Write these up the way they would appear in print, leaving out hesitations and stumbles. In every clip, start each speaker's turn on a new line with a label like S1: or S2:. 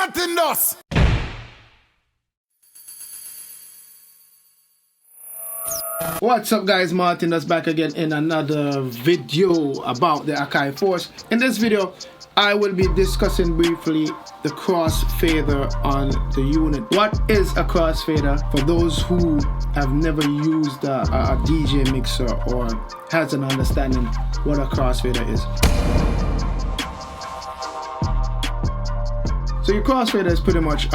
S1: Martinus.
S2: What's up guys, Martinus back again in another video about the AKAI Force. In this video I will be discussing briefly the crossfader on the unit. What is a crossfader? For those who have never used a DJ mixer or has an understanding what a crossfader is. So your crossfader is pretty much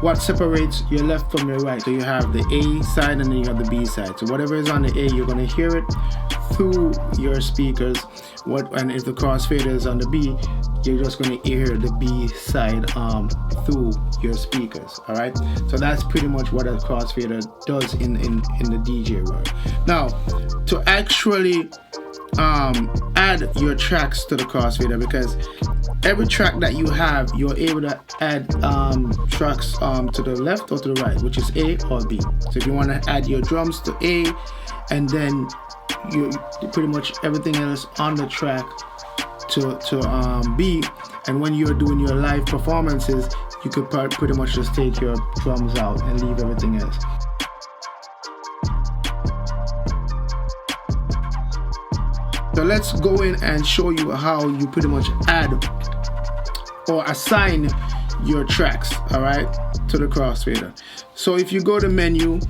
S2: what separates your left from your right. So you have the A side and then you have the B side. So whatever is on the A, you're going to hear it through your speakers. And if the crossfader is on the B, you're just going to hear the B side through your speakers. All right. So that's pretty much what a crossfader does in the DJ world. Now, to actually add your tracks to the crossfader, because every track that you have, you're able to add tracks to the left or to the right, which is A or B. So if you want to add your drums to A, and then you pretty much everything else on the track to B, and when you're doing your live performances, you could pretty much just take your drums out and leave everything else. So let's go in and show you how you pretty much add or assign your tracks, all right, to the crossfader. So if you go to menu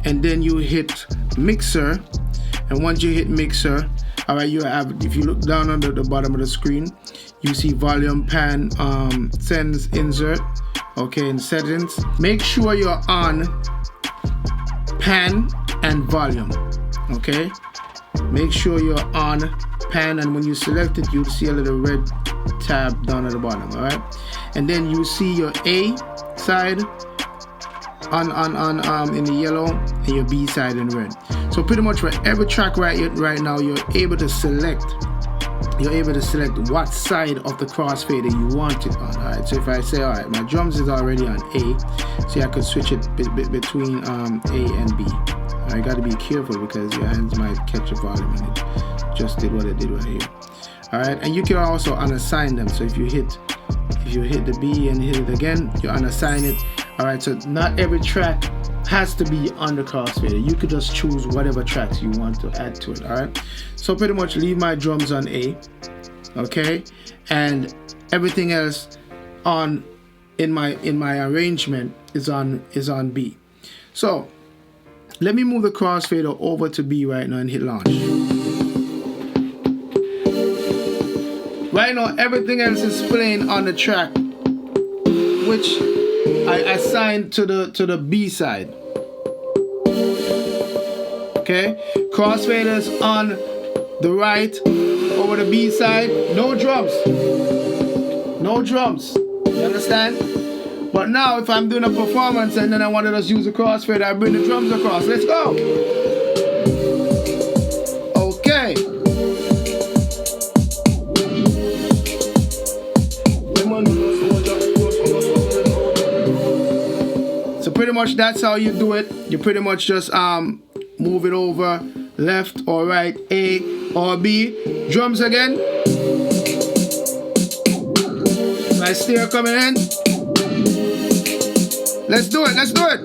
S2: and then you hit mixer, and once you hit mixer, all right, you have, if you look down under the bottom of the screen, you see volume, pan, sends, insert, okay, in settings. Make sure you're on pan and volume, okay. Make sure you're on pan, and when you select it, you'll see a little red tab down at the bottom, all right. And then you see your A side on in the yellow and your B side in red. So pretty much for every track right now, you're able to select what side of the crossfader you want it on. All right. So if I say, all right, my drums is already on A, so I could switch it between A and B. I got to be careful because your hands might catch a volume, and it just did what it did right here. All right, and you can also unassign them. So if you hit the B and hit it again, you unassign it. All right, so not every track has to be on the crossfader. You could just choose whatever tracks you want to add to it. All right, so pretty much leave my drums on A, okay, and everything else on in my arrangement is on B. So let me move the crossfader over to B right now and hit launch. Right now, everything else is playing on the track, which I assigned to the B side. Okay, crossfaders on the right over the B side. No drums. No drums. You understand? But now, if I'm doing a performance and then I want to just use the crossfader, I bring the drums across. Let's go. Okay. So pretty much that's how you do it. You pretty much just move it over left or right, A or B. Drums again. Nice snare coming in. Let's do it, let's do it.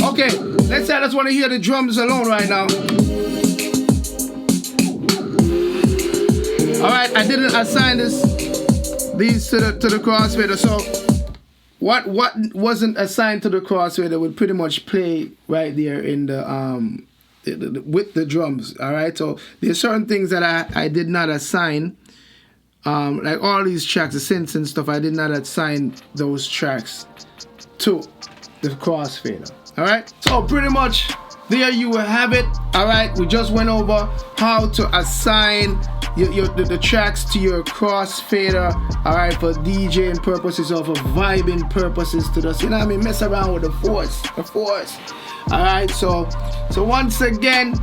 S2: Okay, let's say I just want to hear the drums alone right now. All right, I didn't assign these to the crossfader. So what wasn't assigned to the crossfader would pretty much play right there in the with the drums. All right, so there's certain things that I did not assign. Like all these tracks, the synths and stuff, I did not assign those tracks to the crossfader. All right, so pretty much there you have it. All right, we just went over how to assign the tracks to your crossfader. All right, for DJing purposes or for vibing purposes, to just, you know what I mean, mess around with the force. All right, so once again,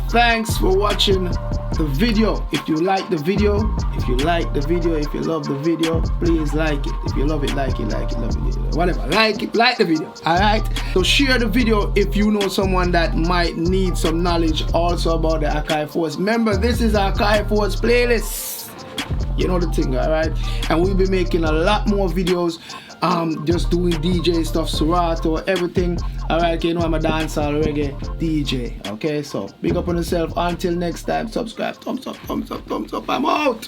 S2: thanks for watching the video. If you like the video, if you love the video, please like it. If you love it, like it, love it, whatever, like it, like the video. All right, so share the video if you know someone that might need some knowledge also about the AKAI Force. Remember, this is AKAI Force playlist. You know the thing, alright? And we'll be making a lot more videos, just doing DJ stuff, Serato, everything. Alright, you know I'm a dancehall reggae DJ. Okay, so big up on yourself. Until next time, subscribe, thumbs up, I'm out.